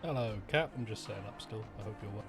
Hello, Cap. I'm just setting up still. I hope you're well.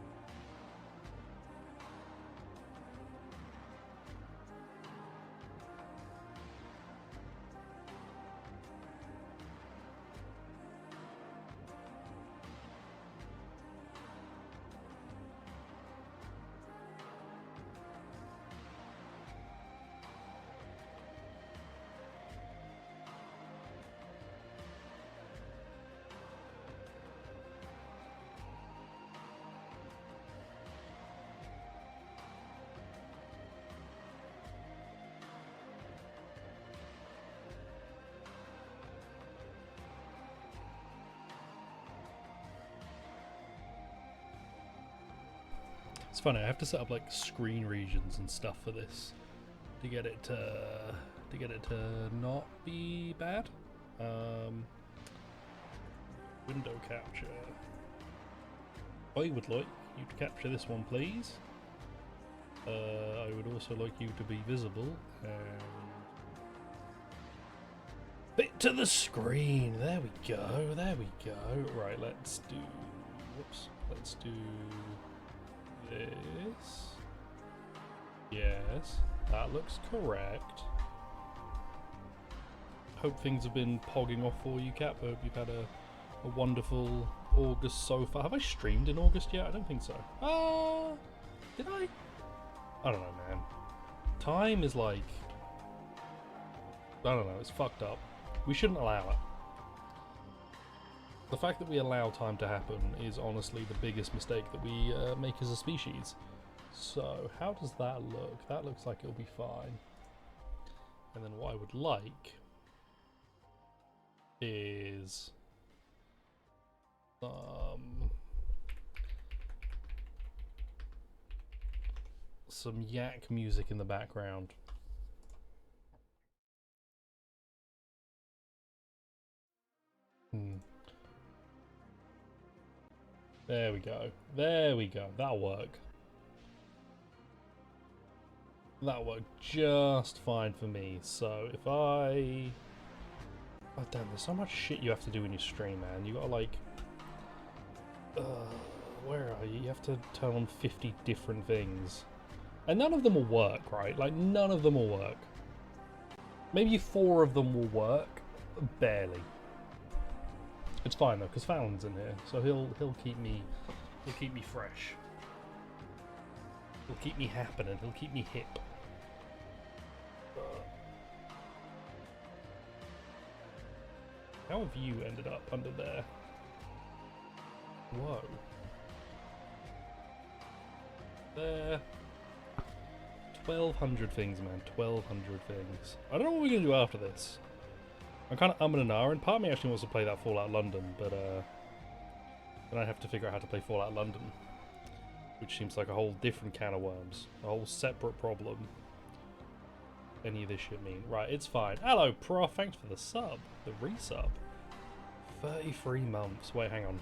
It's funny. I have to set up like screen regions and stuff for this to get it to not be bad. Window capture. I would like you to capture this one, please. I would also like you to be visible and fit to the screen. There we go. There we go. Right, let's do. Whoops. Let's do this. Yes, that looks correct. Hope things have been pogging off for you, Cap. Hope you've had a wonderful August so far. Have I streamed in August yet? I don't think so. Did I? I don't know, man. Time is like, I don't know, it's fucked up. We shouldn't allow it. The fact that we allow time to happen is honestly the biggest mistake that we make as a species. So, how does that look? That looks like it'll be fine. And then what I would like is some yak music in the background. There we go. There we go. That'll work. That'll work just fine for me. So if I... Oh damn, there's so much shit you have to do in your stream, man. You gotta like... where are you? You have to turn on 50 different things. And none of them will work, right? Like, none of them will work. Maybe 4 of them will work. Barely. It's fine though, because Fallon's in here, so he'll keep me fresh. He'll keep me happening. He'll keep me hip. How have you ended up under there? Whoa. There. 1,200 things, man. 1,200 things. I don't know what we're gonna do after this. I'm kind of umming and ahhing. Part of me actually wants to play that Fallout London, but then I have to figure out how to play Fallout London, which seems like a whole different can of worms, a whole separate problem. Any of this shit mean? Right, it's fine. Hello, Prof. Thanks for the sub, the resub. 33 months. Wait, hang on.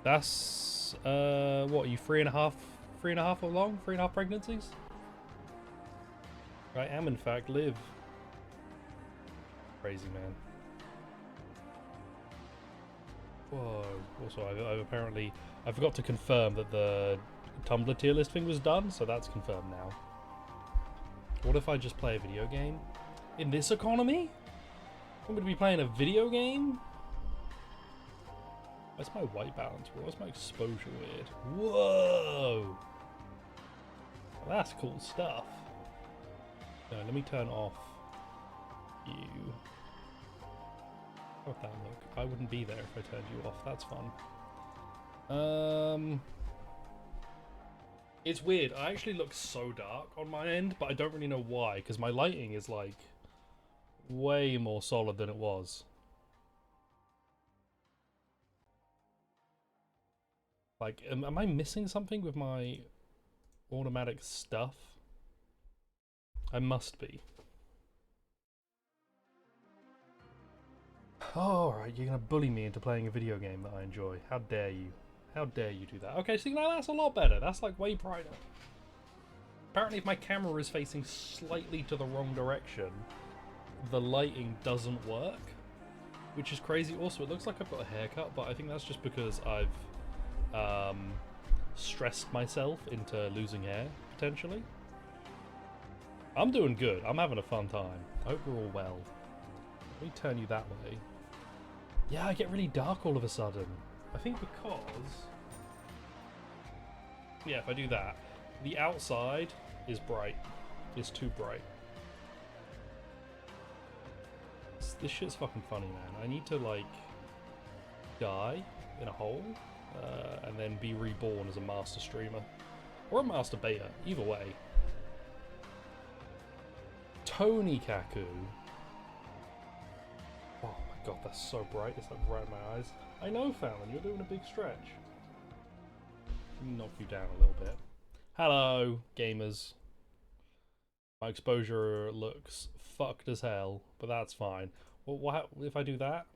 That's what? Are you 3.5 long? 3.5 pregnancies? I am in fact live. Crazy, man. Whoa. Also, I forgot to confirm that the Tumblr tier list thing was done, so that's confirmed now. What if I just play a video game? In this economy? I'm going to be playing a video game? Where's my white balance? Where's my exposure weird? Whoa! Well, that's cool stuff. No, let me turn off you. How would that look? I wouldn't be there if I turned you off. That's fun. It's weird. I actually look so dark on my end, but I don't really know why, because my lighting is like way more solid than it was. Like, am I missing something with my automatic stuff? I must be. Oh, alright, you're gonna bully me into playing a video game that I enjoy. How dare you? How dare you do that? Okay, see, now that's a lot better. That's like way brighter. Apparently if my camera is facing slightly to the wrong direction, the lighting doesn't work. which is crazy. Also, it looks like I've got a haircut, but I think that's just because I've stressed myself into losing hair, potentially. I'm doing good. I'm having a fun time. I hope we're all well. Let me turn you that way. Yeah, I get really dark all of a sudden. I think because... yeah, if I do that, the outside is bright. It's too bright. This shit's fucking funny, man. I need to, like, die in a hole and then be reborn as a master streamer. Or a master beta. Either way. Tony Kaku. Oh my god, that's so bright. It's like right in my eyes. I know, Fallon, you're doing a big stretch. Let me knock you down a little bit. Hello, gamers. My exposure looks fucked as hell, but that's fine. Well, what if I do that?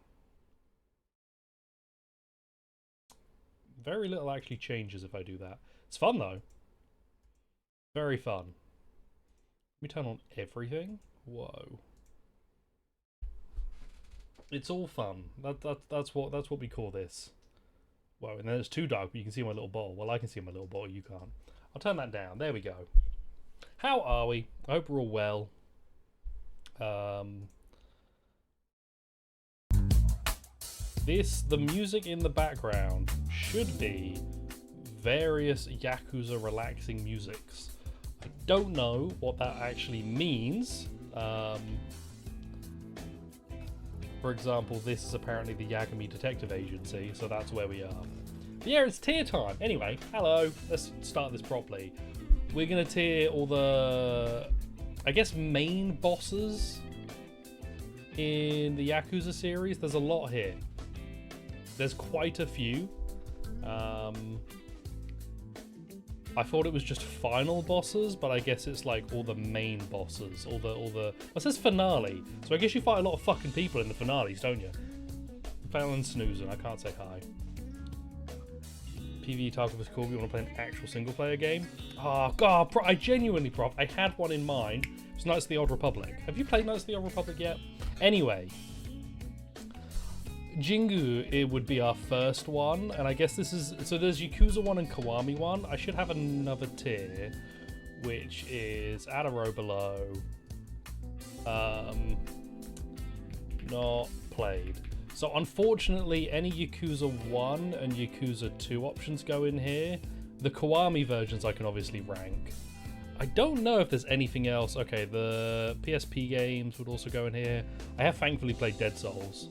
Very little actually changes if I do that. It's fun though. Very fun. Let me turn on everything. Whoa. It's all fun. That's what we call this. Whoa, and then it's too dark, but you can see my little bottle. Well, I can see my little bottle, you can't. I'll turn that down. There we go. How are we? I hope we're all well. The music in the background should be various Yakuza relaxing musics. I don't know what that actually means. For example, this is apparently the Yagami Detective Agency, so that's where we are. But yeah, it's tier time. Anyway, hello. Let's start this properly. We're gonna tier all the, I guess, main bosses in the Yakuza series. There's a lot here. There's quite a few. I thought it was just final bosses, but I guess it's like all the main bosses, all the. It says finale, so I guess you fight a lot of fucking people in the finales, don't you? Fallon snoozing. I can't say hi. PvE Tarkov is cool. You want to play an actual single-player game? Oh god, I genuinely, I had one in mind. It's Knights of the Old Republic. Have you played Knights of the Old Republic yet? Anyway. Jingu, it would be our first one, and I guess this is, so there's Yakuza 1 and Kiwami 1. I should have another tier, which is at a row below. Not played. So unfortunately, any Yakuza 1 and Yakuza 2 options go in here. The Kiwami versions I can obviously rank. I don't know if there's anything else. Okay, the PSP games would also go in here. I have thankfully played Dead Souls.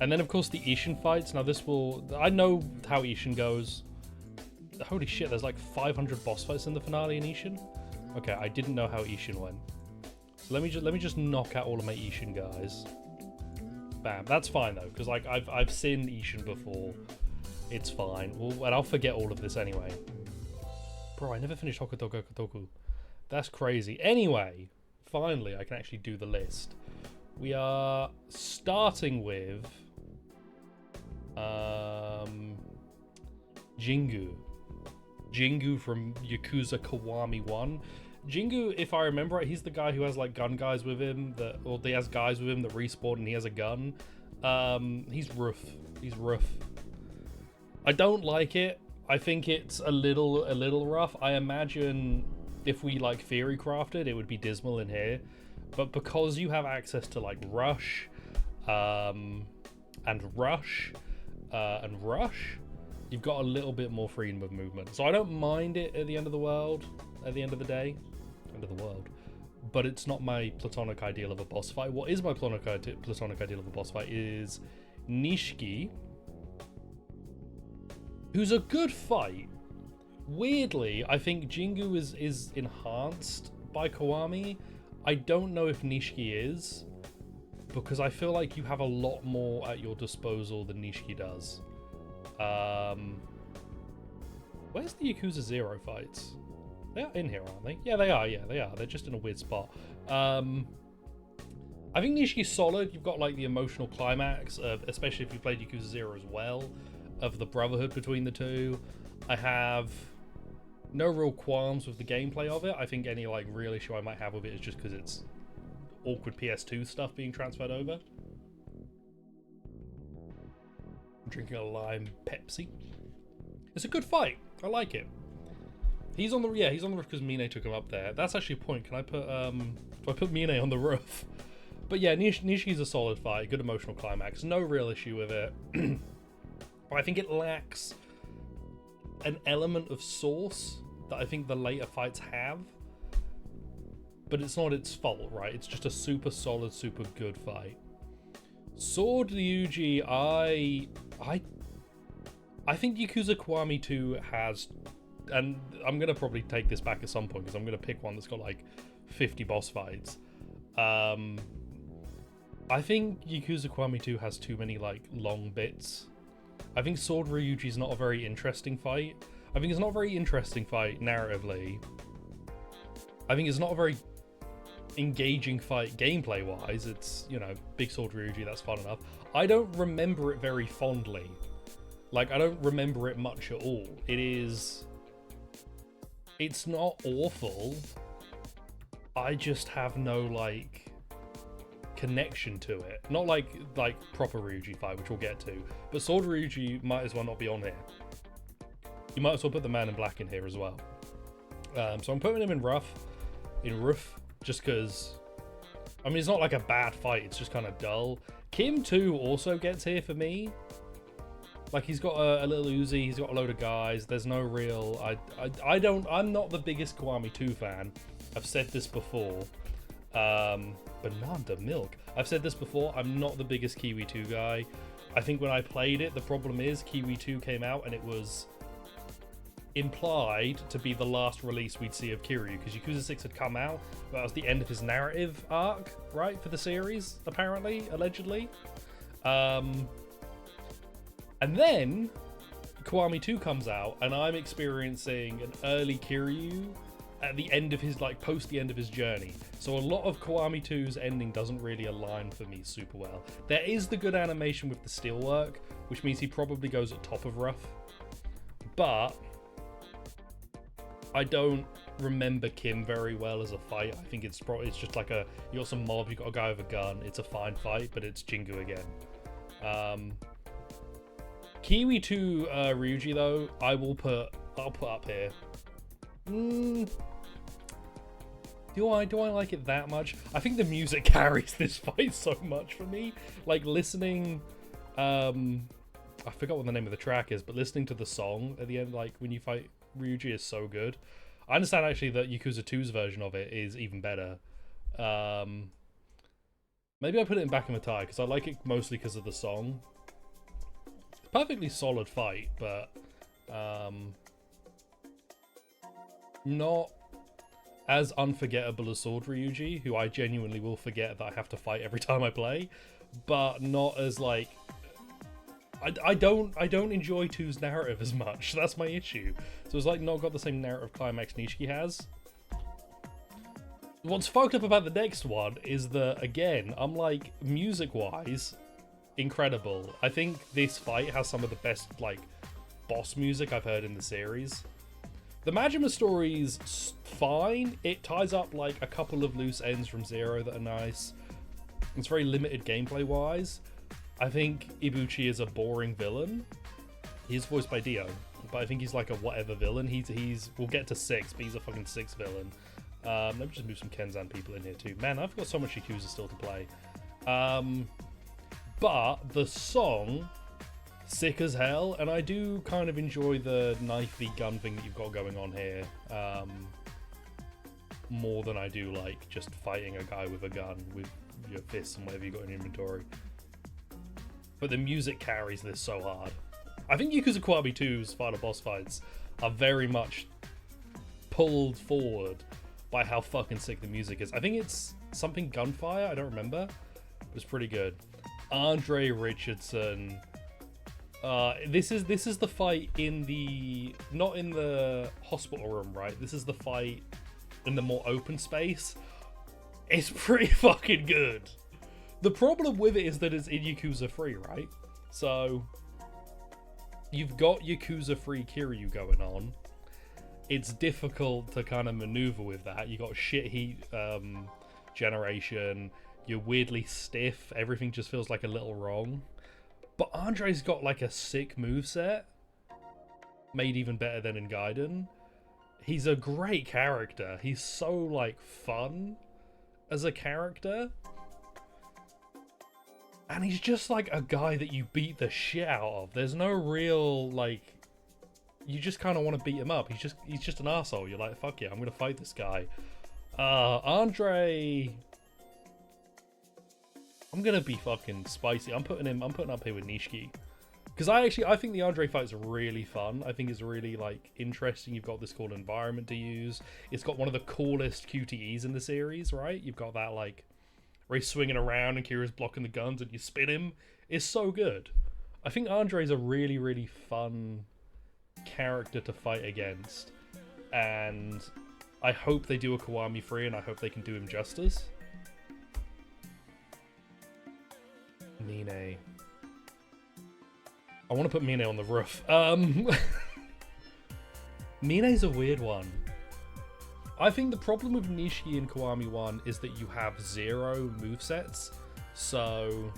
And then of course the Ishin fights. Now this will, I know how Ishin goes. Holy shit, there's like 500 boss fights in the finale in Ishin. Okay, I didn't know how Ishin went. So let me just knock out all of my Ishin guys. Bam, that's fine though, because like I've seen Ishin before. It's fine. Well, and I'll forget all of this anyway. Bro, I never finished Hokutoku Kotoku. That's crazy. Anyway, finally I can actually do the list. We are starting with Jingu. Jingu from Yakuza Kiwami 1. Jingu, if I remember right, he's the guy who has like gun guys with him, or he has guys with him that respawn and he has a gun. He's rough. He's rough. I don't like it. I think it's a little rough. I imagine if we like theory crafted, it would be dismal in here. But because you have access to like Rush, and Rush, you've got a little bit more freedom of movement. So I don't mind it at the end of the world, at the end of the day, end of the world. But it's not my platonic ideal of a boss fight. What is my platonic ideal of a boss fight is Nishiki, who's a good fight. Weirdly, I think Jingu is enhanced by Kiwami. I don't know if Nishiki is, because I feel like you have a lot more at your disposal than Nishiki does. Where's the Yakuza 0 fights? They are in here, aren't they? Yeah, they are. Yeah, they are. They're just in a weird spot. I think Nishiki's solid. You've got like the emotional climax, especially if you played Yakuza 0 as well, of the brotherhood between the two. I have no real qualms with the gameplay of it. I think any like real issue I might have with it is just because it's awkward PS2 stuff being transferred over. I'm drinking a lime Pepsi. It's a good fight. I like it. He's on the roof because Mine took him up there. That's actually a point. Can I put do I put Mine on the roof? But yeah, Nishiki's a solid fight, good emotional climax, no real issue with it. But I think it lacks an element of source that I think the later fights have. But it's not its fault, right? It's just a super solid, super good fight. Sword Ryuji, I think Yakuza Kiwami 2 has, and I'm gonna probably take this back at some point because I'm gonna pick one that's got like 50 boss fights. I think Yakuza Kiwami 2 has too many like long bits. I think Sword Ryuji is not a very interesting fight. I think it's not a very interesting fight narratively. I think it's not a very engaging fight gameplay wise. It's, you know, big Sword Ryuji, that's fun enough. I don't remember it very fondly. Like, I don't remember it much at all. It's not awful. I just have no like connection to it. Not like proper Ryuji fight, which we'll get to. But Sword Ryuji might as well not be on here. You might as well put the Man in Black in here as well. So I'm putting him in rough, just because, I mean, it's not like a bad fight, it's just kind of dull. Kim 2 also gets here for me. Like, he's got a little Uzi, he's got a load of guys, there's no real, I'm not the biggest Kiwami 2 fan. I've said this before. Banana milk. I've said this before, I'm not the biggest Kiwi 2 guy. I think when I played it, the problem is Kiwi 2 came out and it was implied to be the last release we'd see of Kiryu, because Yakuza 6 had come out, but that was the end of his narrative arc, right, for the series, apparently, allegedly. And then Kiwami 2 comes out, and I'm experiencing an early Kiryu at the end of his, like, post the end of his journey. So a lot of Kiwami 2's ending doesn't really align for me super well. There is the good animation with the steelwork, which means he probably goes at top of rough. But I don't remember Kim very well as a fight. I think it's just like you got some mob, you got a guy with a gun. It's a fine fight, but it's Jingu again. Kiwi 2 Ryuji though, I'll put up here. Do I like it that much? I think the music carries this fight so much for me. Like listening, I forgot what the name of the track is, but listening to the song at the end, like when you fight Ryuji, is so good. I understand actually that Yakuza 2's version of it is even better. Maybe I put it in Back in the Tie because I like it mostly because of the song. Perfectly solid fight, but not as unforgettable as Sword Ryuji, who I genuinely will forget that I have to fight every time I play, but not as like I don't enjoy 2's narrative as much. That's my issue. So it's like not got the same narrative climax Nishiki has. What's fucked up about the next one is that, again, I'm like, music-wise, incredible. I think this fight has some of the best, like, boss music I've heard in the series. The Majima story's fine. It ties up, like, a couple of loose ends from Zero that are nice. It's very limited gameplay-wise. I think Ibuchi is a boring villain. He's voiced by Dio, but I think he's like a whatever villain. We'll get to 6, but he's a fucking 6 villain. Let me just move some Kenzan people in here too. Man, I've got so much Yakuza still to play. But the song, sick as hell, and I do kind of enjoy the knife v gun thing that you've got going on here. More than I do like just fighting a guy with a gun with your fists and whatever you got in your inventory. But the music carries this so hard. I think Yakuza Kiwami 2's final boss fights are very much pulled forward by how fucking sick the music is. I think it's something Gunfire, I don't remember. It was pretty good. Andre Richardson. This is the fight not in the hospital room, right? This is the fight in the more open space. It's pretty fucking good. The problem with it is that it's in Yakuza 3, right? So you've got Yakuza 3 Kiryu going on. It's difficult to kind of maneuver with that. You got shit heat generation. You're weirdly stiff. Everything just feels like a little wrong. But Andre's got like a sick moveset, made even better than in Gaiden. He's a great character. He's so like fun as a character. And he's just like a guy that you beat the shit out of. There's no real like, you just kind of want to beat him up. He's just an asshole. You're like, fuck yeah, I'm gonna fight this guy. Andre, I'm gonna be fucking spicy. I'm putting up here with Nishiki. Because I think the Andre fight's really fun. I think it's really like interesting. You've got this cool environment to use. It's got one of the coolest QTEs in the series, right? You've got that like where he's swinging around and Kira's blocking the guns and you spin him. It's so good. I think Andre's a really, really fun character to fight against. And I hope they do a Kiwami free and I hope they can do him justice. Mine. I want to put Mine on the roof. Mine's a weird one. I think the problem with Nishiki in Kiwami 1 is that you have 0 movesets. So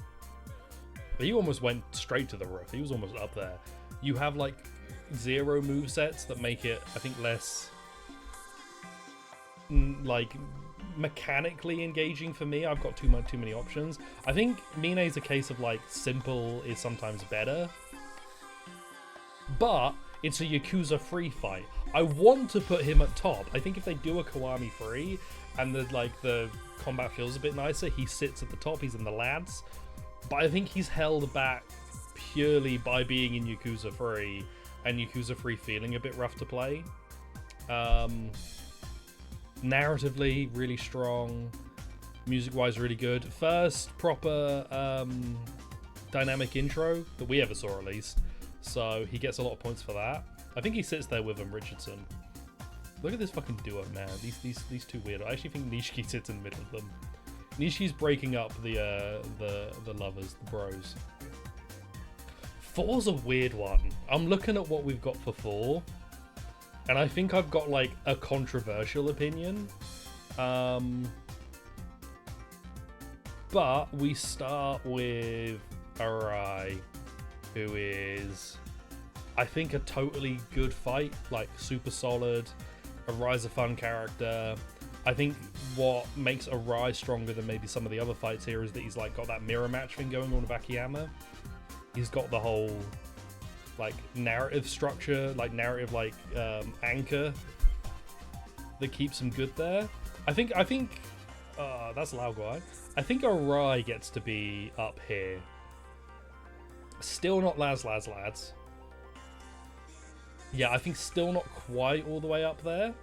he almost went straight to the roof. He was almost up there. You have like 0 movesets that make it, I think, less like mechanically engaging for me. I've got too many options. I think Mine's a case of like simple is sometimes better. But it's a Yakuza free fight. I want to put him at top. I think if they do a Kiwami free and the combat feels a bit nicer, he sits at the top. He's in the lads. But I think he's held back purely by being in Yakuza free and Yakuza free feeling a bit rough to play. Narratively, really strong. Music-wise, really good. First proper dynamic intro that we ever saw, at least. So he gets a lot of points for that. I think he sits there with him, Richardson. Look at this fucking duo, man. These two weird. I actually think Nishiki sits in the middle of them. Nishiki's breaking up the lovers, the bros. 4's a weird one. I'm looking at what we've got for 4, and I think I've got like a controversial opinion. But we start with Arai, who is, I think, a totally good fight, like super solid. Arai's a fun character. I think what makes Arai stronger than maybe some of the other fights here is that he's like got that mirror match thing going on with Akiyama. He's got the whole like narrative structure, like narrative anchor that keeps him good there. I think that's Laoguai. I think Arai gets to be up here. Still not lads. Yeah, I think still not quite all the way up there.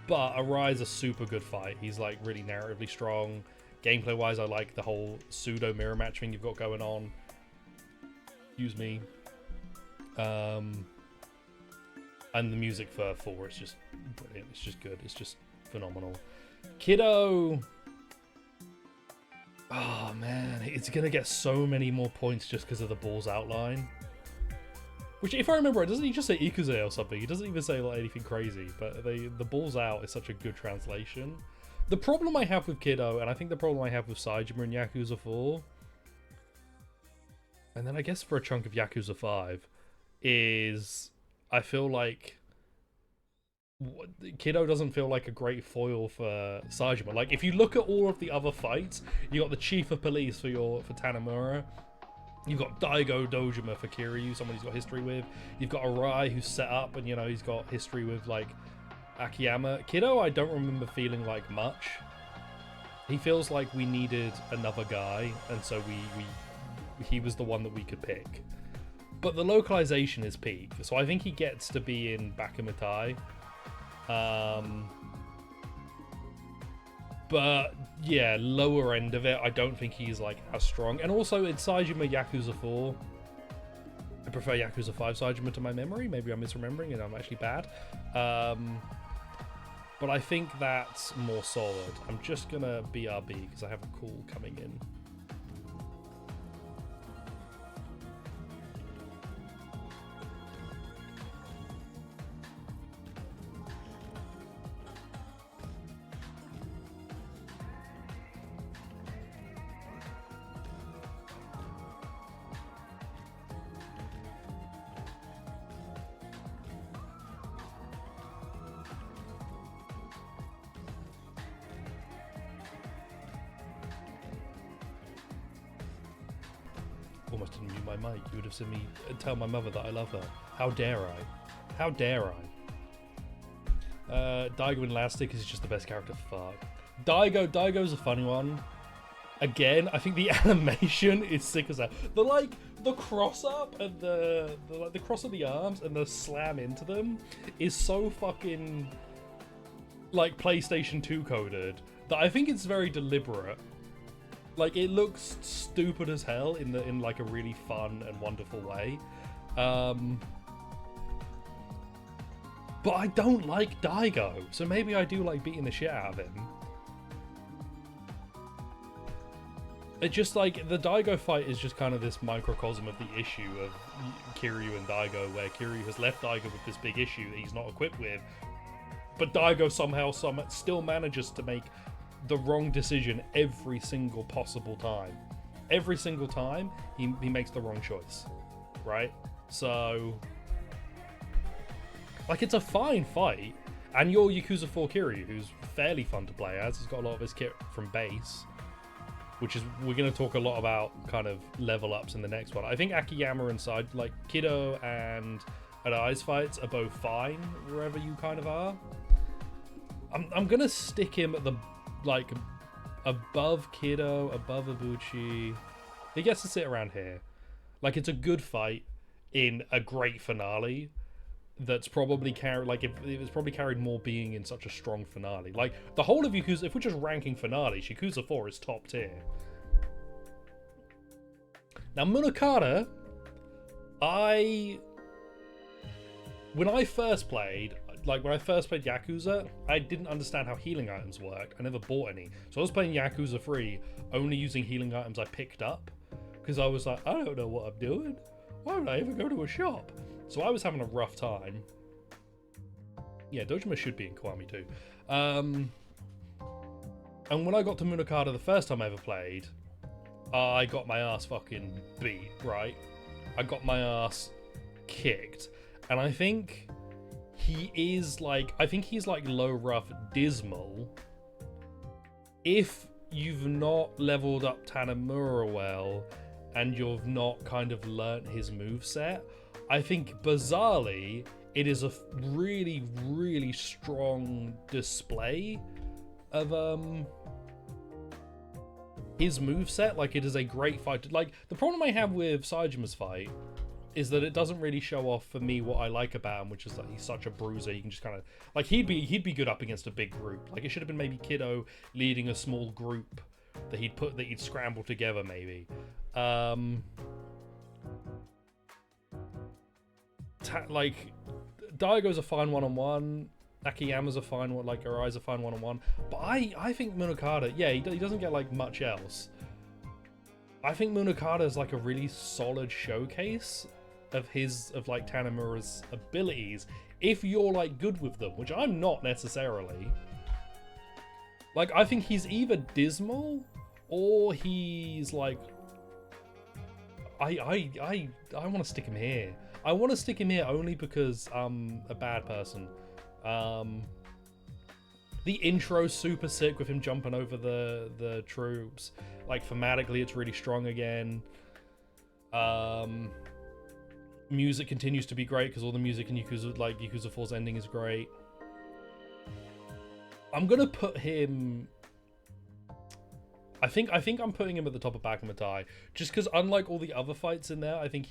But Arai's a super good fight. He's like really narratively strong. Gameplay wise, I like the whole pseudo mirror match thing you've got going on. Excuse me. And the music for 4 is just brilliant. It's just good. It's just phenomenal. Kiddo. Oh man, it's gonna get so many more points just because of the balls outline. Which, if I remember right, doesn't he just say Ikuze or something? He doesn't even say like anything crazy, but the balls out is such a good translation. The problem I have with Kiddo, and I think the problem I have with Saejima in Yakuza 4, and then I guess for a chunk of Yakuza 5, is I feel like Kiddo doesn't feel like a great foil for Saejima. Like, if you look at all of the other fights, you got the chief of police for Tanamura. You've got Daigo Dojima for Kiryu, someone he's got history with. You've got Arai, who's set up, and, you know, he's got history with, like, Akiyama. Kiddo, I don't remember feeling like much. He feels like we needed another guy, and so he was the one that we could pick. But the localization is peak, so I think he gets to be in Bakumitai. But yeah, lower end of it, I don't think he's like as strong. And also in Saejima Yakuza 4, I prefer Yakuza 5 Saejima to my memory. Maybe I'm misremembering and I'm actually bad. But I think that's more solid. I'm just gonna BRB because I have a call coming in. almost didn't mute my mic. You would have seen me tell my mother that I love her. How dare I? How dare I? Daigo in Elastic is just the best character. Fuck. Daigo's a funny one. Again, I think the animation is sick as hell. The cross up and the cross of the arms and the slam into them is so fucking like PlayStation 2 coded that I think it's very deliberate. Like, it looks stupid as hell in like a really fun and wonderful way. But I don't like Daigo, so maybe I do like beating the shit out of him. It just, like, the Daigo fight is just kind of this microcosm of the issue of Kiryu and Daigo, where Kiryu has left Daigo with this big issue that he's not equipped with, but Daigo somehow still manages to make the wrong decision every single possible time. Every single time, he makes the wrong choice, right? So, like, it's a fine fight, and you're Yakuza 4 Kiryu, who's fairly fun to play as. He's got a lot of his kit from base, which is, we're going to talk a lot about kind of level ups in the next one. I think Akiyama and side, like Kido and Arai's fights are both fine wherever you kind of are. I'm going to stick him at the, like, above Kido, above Ibuchi. He gets to sit around here. Like, it's a good fight in a great finale that's probably carried, like, if it was probably carried more being in such a strong finale. Like, the whole of Yakuza, if we're just ranking finales, Yakuza 4 is top tier. Now, Munakata, when I first played Yakuza, I didn't understand how healing items worked. I never bought any. So I was playing Yakuza 3 only using healing items I picked up. Because I was like, I don't know what I'm doing. Why would I ever go to a shop? So I was having a rough time. Yeah, Dojima should be in Kiwami too. And when I got to Munakata the first time I ever played, I got my ass fucking beat, right? I got my ass kicked. And I think he's like low rough dismal if you've not leveled up Tanamura well and you've not kind of learnt his moveset. I think bizarrely it is a really, really strong display of his moveset. Like, it is a great fight. Like, the problem I have with Sajima's fight is that it doesn't really show off for me what I like about him, which is that he's such a bruiser. You can just kind of, like, he'd be good up against a big group. Like, it should have been maybe Kido leading a small group that he'd scramble together maybe. Like, Daigo's a fine one-on-one. Akiyama's a fine one, like Arai's a fine one-on-one. But I think Munakata, yeah, he doesn't get like much else. I think Munakata is like a really solid showcase of like Tanamura's abilities if you're like good with them, which I'm not necessarily. Like, I think he's either dismal or he's like, I want to stick him here. I want to stick him here only because I'm a bad person. The intro's super sick with him jumping over the troops. Like, thematically, it's really strong again. Music continues to be great because all the music in Yakuza, like Yakuza 4's ending, is great. I'm gonna put him. I think I'm putting him at the top of Bakumatai, just because unlike all the other fights in there, I think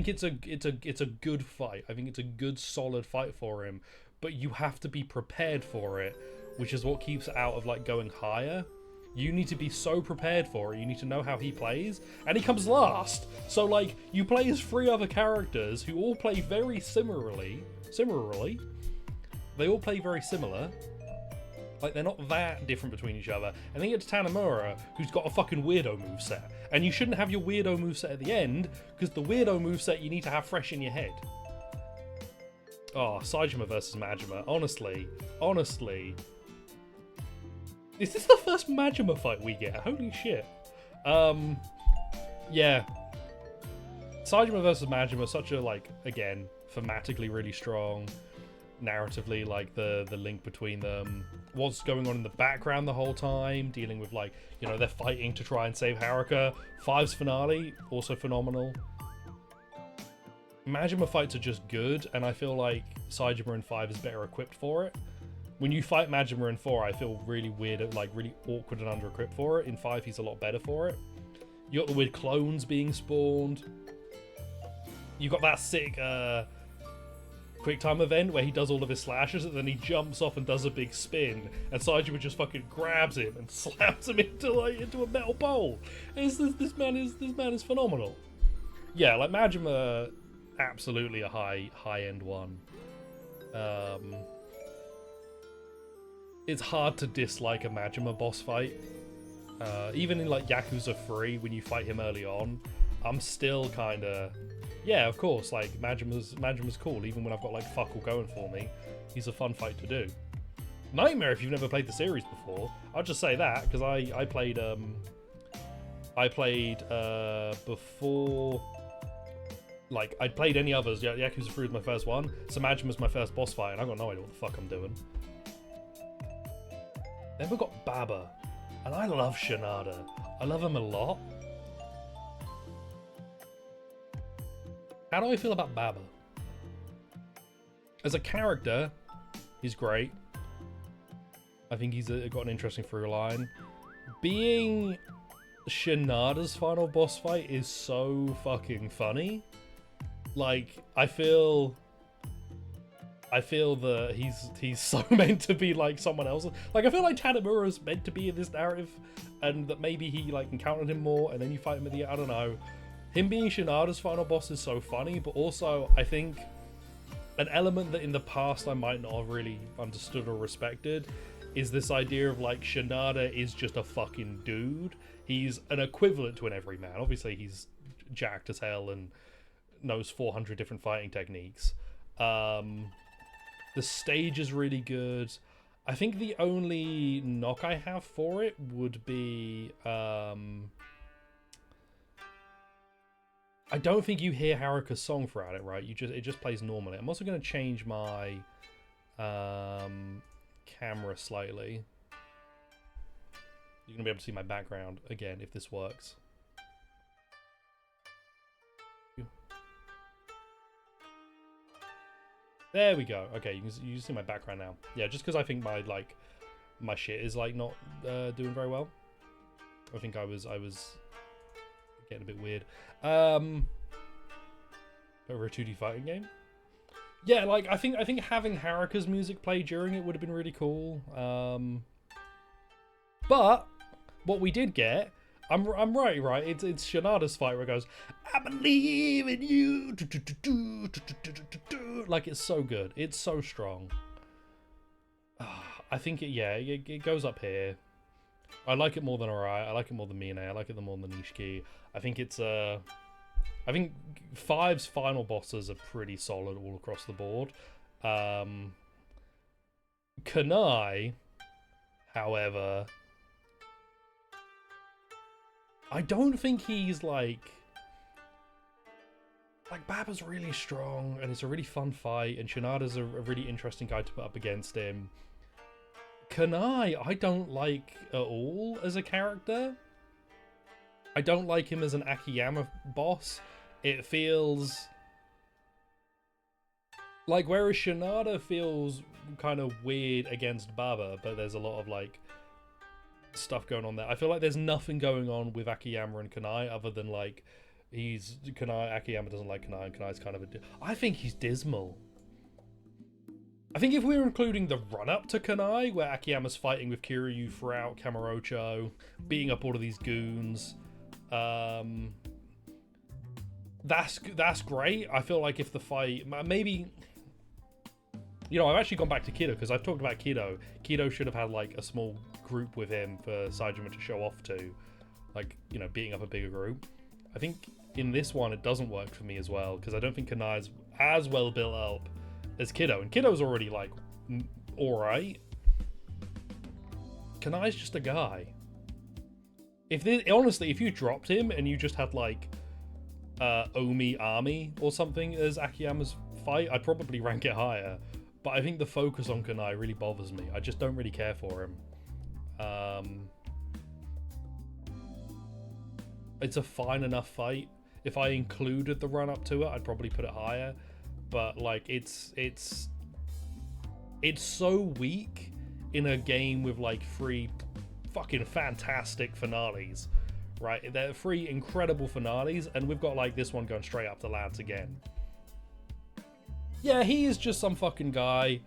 it's a good fight. I think it's a good solid fight for him, but you have to be prepared for it, which is what keeps it out of like going higher. You need to be so prepared for it. You need to know how he plays, and he comes last. So like, you play as 3 other characters who all play very similarly. They all play very similar. Like, they're not that different between each other. And then you get to Tanamura, who's got a fucking weirdo moveset. And you shouldn't have your weirdo moveset at the end, because the weirdo moveset you need to have fresh in your head. Oh, Saejima versus Majima. Honestly. Is this the first Majima fight we get? Holy shit. Yeah. Saejima versus Majima, such a, like, again, thematically really strong. narratively, like the link between them, what's going on in the background the whole time, dealing with like, you know, they're fighting to try and save Haruka. 5's finale, also phenomenal. Majima fights are just good, and I feel like Saejima in 5 is better equipped for it. When you fight Majima in 4, I feel really weird, like really awkward and under-equipped for it. In 5, he's a lot better for it. You got the weird clones being spawned. You got that sick quick time event where he does all of his slashes and then he jumps off and does a big spin, and Saejima just fucking grabs him and slams him into a metal bowl. And this man is phenomenal. Yeah, like Majima, absolutely a high-end one. It's hard to dislike a Majima boss fight. Even in like Yakuza 3, when you fight him early on, I'm still kind of, yeah, of course, like Majima's cool. Even when I've got like fuck all going for me, he's a fun fight to do. Nightmare if you've never played the series before. I'll just say that because I played before. Like, I'd played any others. Yakuza 3 was my first one, so Majima's my first boss fight, and I got no idea what the fuck I'm doing. Then we got Baba, and I love Shinada. I love him a lot. How do I feel about Baba? As a character, he's great. I think he's got an interesting through line. Being Shinada's final boss fight is so fucking funny. Like, I feel that he's so meant to be like someone else. Like, I feel like Tanemura's meant to be in this narrative, and that maybe he like encountered him more, and then you fight him at the end. I don't know. Him being Shinada's final boss is so funny, but also I think an element that in the past I might not have really understood or respected is this idea of like Shinada is just a fucking dude. He's an equivalent to an everyman. Obviously, he's jacked as hell and knows 400 different fighting techniques. The stage is really good. I think the only knock I have for it would be I don't think you hear Haruka's song throughout it, right? It just plays normally. I'm also going to change my camera slightly. You're going to be able to see my background again if this works. There we go. Okay, you can see my background now. Yeah, just because I think my shit is like not doing very well. I think I was getting a bit weird. Over a 2D fighting game. Yeah, like I think having Haruka's music play during it would have been really cool. But what we did get, I'm right? It's Shinada's fight where it goes, I believe in you. Like, it's so good. It's so strong. I think it goes up here. I like it more than Arai. I like it more than Mine. I like it more than Nishiki. I think it's I think 5's final bosses are pretty solid all across the board. Kunai, however, I don't think he's like Baba's really strong and it's a really fun fight, and Shinada's a really interesting guy to put up against him. Kunai, I don't like at all as a character. I don't like him as an Akiyama boss. It feels like, whereas Shinada feels kind of weird against Baba, but there's a lot of like stuff going on there. I feel like there's nothing going on with Akiyama and Kunai other than like Akiyama doesn't like Kunai, and Kunai's kind of I think he's dismal. I think if we're including the run-up to Kunai, where Akiyama's fighting with Kiryu throughout Kamurocho, beating up all of these goons, that's great. I feel like if the fight, maybe, you know, I've actually gone back to Kido, because I've talked about Kido. Kido should have had like a small group with him for Saejima to show off to, like, you know, beating up a bigger group. I think in this one it doesn't work for me as well, because I don't think Kunai's as well built up as Kido, and Kiddo's already like alright. Kunai's just a guy. Honestly, if you dropped him and you just had like Omi Army or something as Akiyama's fight, I'd probably rank it higher. But I think the focus on Kunai really bothers me. I just don't really care for him. It's a fine enough fight. If I included the run up to it, I'd probably put it higher. But like, it's so weak in a game with like 3 fucking fantastic finales, right? They're 3 incredible finales, and we've got like this one going straight up to lads again. Yeah, he is just some fucking guy.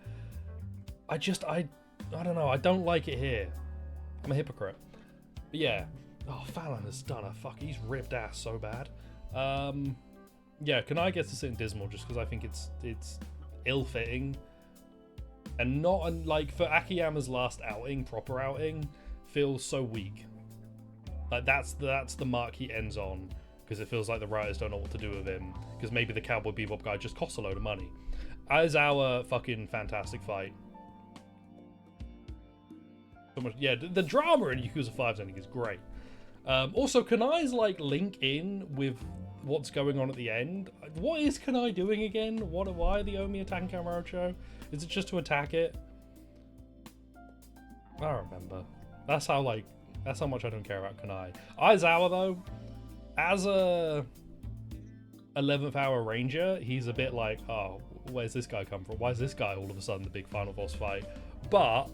I don't know. I don't like it here. I'm a hypocrite. But yeah. Oh, Fallon has done a fuck. He's ripped ass so bad. Yeah, Kunai gets to sit in Dismal just because I think it's ill-fitting. And not, like, for Akiyama's last outing, proper outing, feels so weak. Like, that's the mark he ends on, because it feels like the writers don't know what to do with him, because maybe the Cowboy Bebop guy just costs a load of money. Aizawa, fucking fantastic fight. So much, yeah, the drama in Yakuza 5's ending is great. Also, Kunai's, like, link in with what's going on at the end. What is Kunai doing again? Why are the Omi attacking Kamurocho? Is it just to attack it? I don't remember. That's how much I don't care about Kunai. Aizawa, though, as a 11th hour ranger, he's a bit like, oh, where's this guy come from? Why is this guy all of a sudden the big final boss fight? But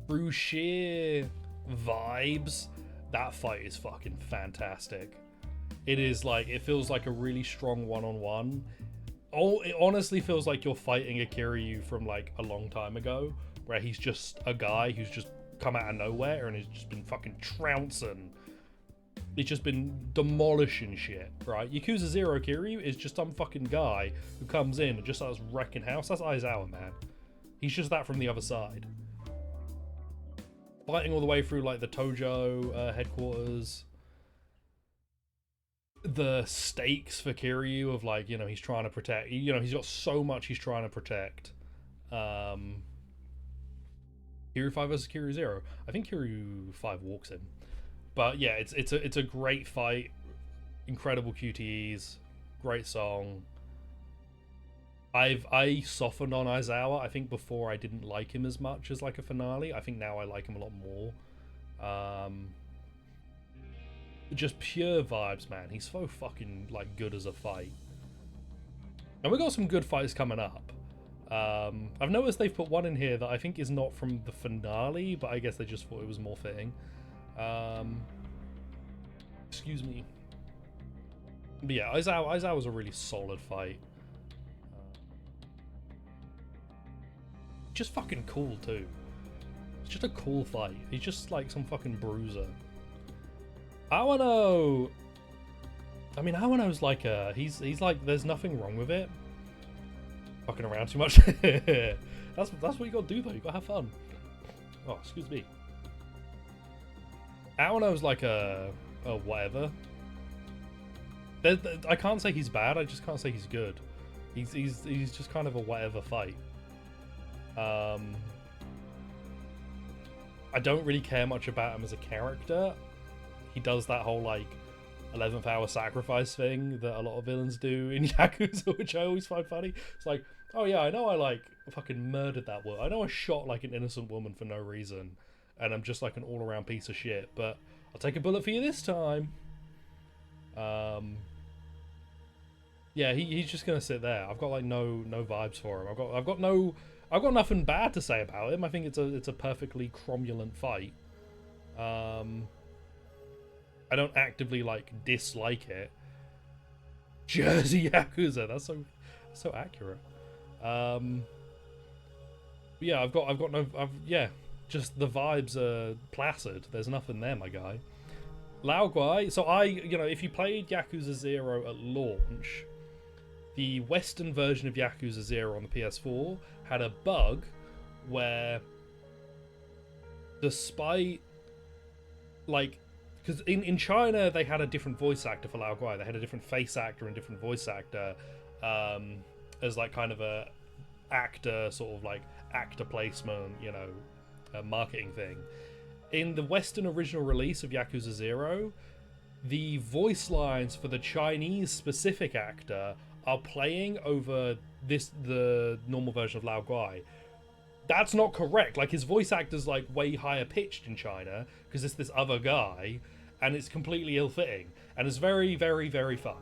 through sheer vibes, that fight is fucking fantastic. It is like, it feels like a really strong one-on-one. Oh, it honestly feels like you're fighting a Kiryu from like a long time ago, where he's just a guy who's just come out of nowhere and has just been fucking trouncing. He's just been demolishing shit, right? Yakuza 0 Kiryu is just some fucking guy who comes in and just starts wrecking house. That's Aizawa, man. He's just that from the other side. Fighting all the way through like the Tojo headquarters. The stakes for Kiryu of like, you know, he's trying to protect, you know, he's got so much he's trying to protect. Kiryu 5 versus Kiryu 0. I think Kiryu 5 walks him. But yeah, it's a great fight. Incredible QTEs. Great song. I softened on Aizawa. I think before I didn't like him as much as like a finale. I think now I like him a lot more. Just pure vibes, man. He's so fucking like good as a fight. And we got some good fights coming up. I've noticed they've put one in here that I think is not from the finale, but I guess they just thought it was more fitting. Excuse me. But yeah, Aizawa was a really solid fight. Just fucking cool too. It's just a cool fight. He's just like some fucking bruiser. Awano. I mean, Awano's like a he's like there's nothing wrong with it. Fucking around too much. That's what you gotta do though. You gotta have fun. Oh, excuse me. Awano's like a whatever. I can't say he's bad. I just can't say he's good. He's just kind of a whatever fight. I don't really care much about him as a character. He does that whole like 11th hour sacrifice thing that a lot of villains do in Yakuza, which I always find funny. It's like, oh yeah, I know I like fucking murdered that woman. I know I shot like an innocent woman for no reason, and I'm just like an all-around piece of shit, but I'll take a bullet for you this time. Yeah, he's just gonna sit there. I've got like no vibes for him. I've got nothing bad to say about him. I think it's a perfectly cromulent fight. I don't actively like dislike it. Jersey Yakuza, that's so accurate. Yeah, just the vibes are placid. There's nothing there, my guy. Lao Guai. So if you played Yakuza 0 at launch, the Western version of Yakuza 0 on the PS4 had a bug where, despite like, because in China they had a different voice actor for Lao Guai. They had a different face actor and different voice actor, as like kind of a actor sort of like actor placement, a marketing thing. In the Western original release of Yakuza 0, the voice lines for the Chinese specific actor are playing over the normal version of Lao Guai. That's not correct. Like, his voice actor's like way higher pitched in China because it's this other guy, and it's completely ill-fitting, and it's very, very, very fun.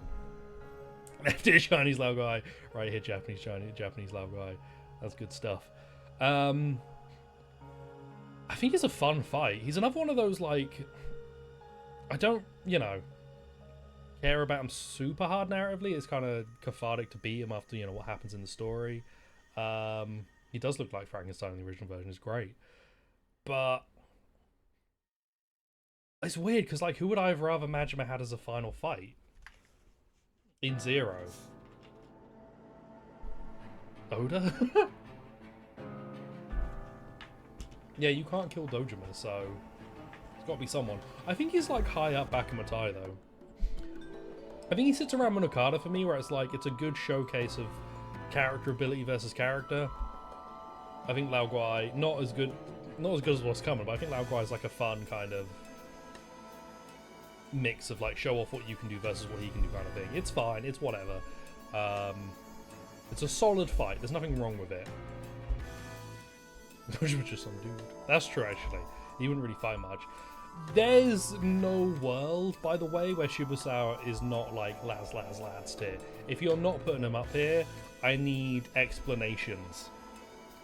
Left ear Chinese Lao Guai, right here Japanese Lao Guai. That's good stuff. I think it's a fun fight. He's another one of those, like, I don't, you know, care about him super hard narratively. It's kind of cathartic to beat him after, you know, what happens in the story. He does look like Frankenstein in the original version. It's great. But it's weird because, like, who would I have rather Majima had as a final fight? In Zero. Oda? Yeah, you can't kill Dojima, so it's got to be someone. I think he's, like, high up Bakamatai, though. I think he sits around Monokata for me, where it's like, it's a good showcase of character ability versus character. I think Lao Guai, not as good as what's coming, but I think Lao Guai is like a fun kind of mix of like show off what you can do versus what he can do kind of thing. It's fine, it's whatever. It's a solid fight. There's nothing wrong with it. Which was just some dude. That's true, actually. He wouldn't really fight much. There's no world, by the way, where Shibusawa is not like lads tier. If you're not putting him up here, I need explanations.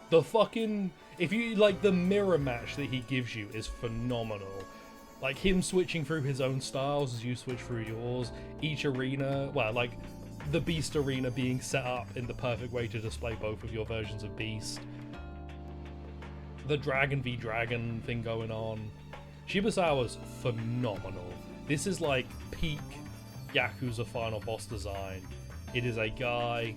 The fucking... If you, like, the mirror match that he gives you is phenomenal. Like, him switching through his own styles as you switch through yours. Each arena, well, like, the Beast arena being set up in the perfect way to display both of your versions of Beast. The Dragon v Dragon thing going on. Shibusawa's phenomenal. This is, like, peak Yakuza final boss design. It is a guy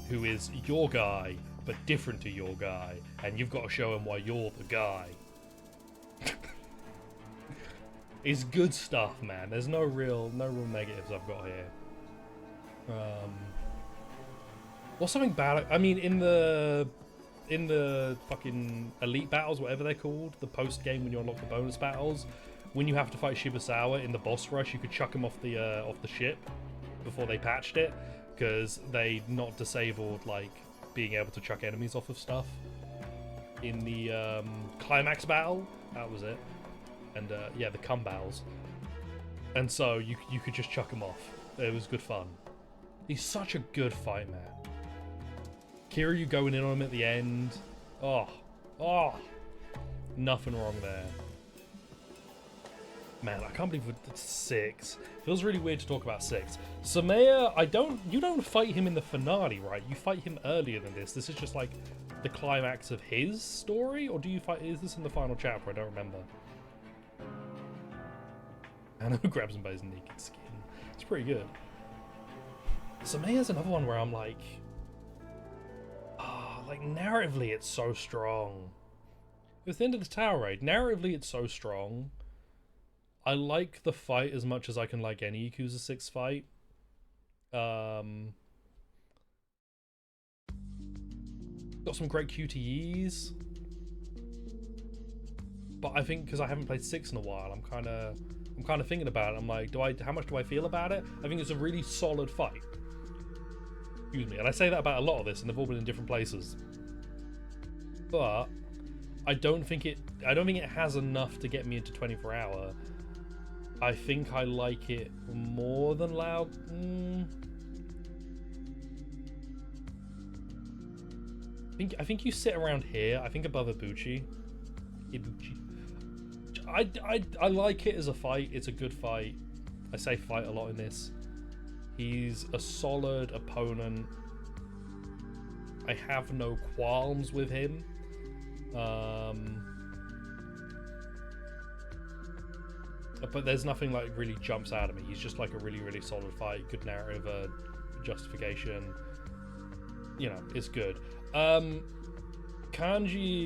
who is your guy, but different to your guy, and you've got to show him why you're the guy. It's good stuff, man. There's no real negatives I've got here. What's something bad? I mean, in the fucking elite battles, whatever they're called, the post game when you unlock the bonus battles, when you have to fight Shibusawa in the boss rush, you could chuck him off the ship before they patched it, because they not disabled like being able to chuck enemies off of stuff in the climax battle. That was it. And yeah, the cum battles. And so you could just chuck him off. It was good fun. He's such a good fight, man. Kiryu going in on him at the end. Oh, nothing wrong there. Man, I can't believe it's 6. Feels really weird to talk about 6. Sumaya, you don't fight him in the finale, right? You fight him earlier than this. This is just like the climax of his story, or is this in the final chapter? I don't remember. Anna grabs him by his naked skin. It's pretty good. Sumaya's another one where I'm like, like narratively it's so strong. It's the end of the tower raid. Narratively it's so strong. I like the fight as much as I can like any Yakuza 6 fight. Got some great QTEs. But I think because I haven't played 6 in a while, I'm kind of thinking about it. I'm like, how much do I feel about it? I think it's a really solid fight. Excuse me. And I say that about a lot of this, and they've all been in different places. But I don't think it has enough to get me into 24 hour. I think I like it more than Loud. I think you sit around here. I think above Ibuchi. I like it as a fight. It's a good fight. I say fight a lot in this. He's a solid opponent. I have no qualms with him. But there's nothing like really jumps out at me. He's just like a really, really solid fight. Good narrative, justification. You know, it's good. Kanji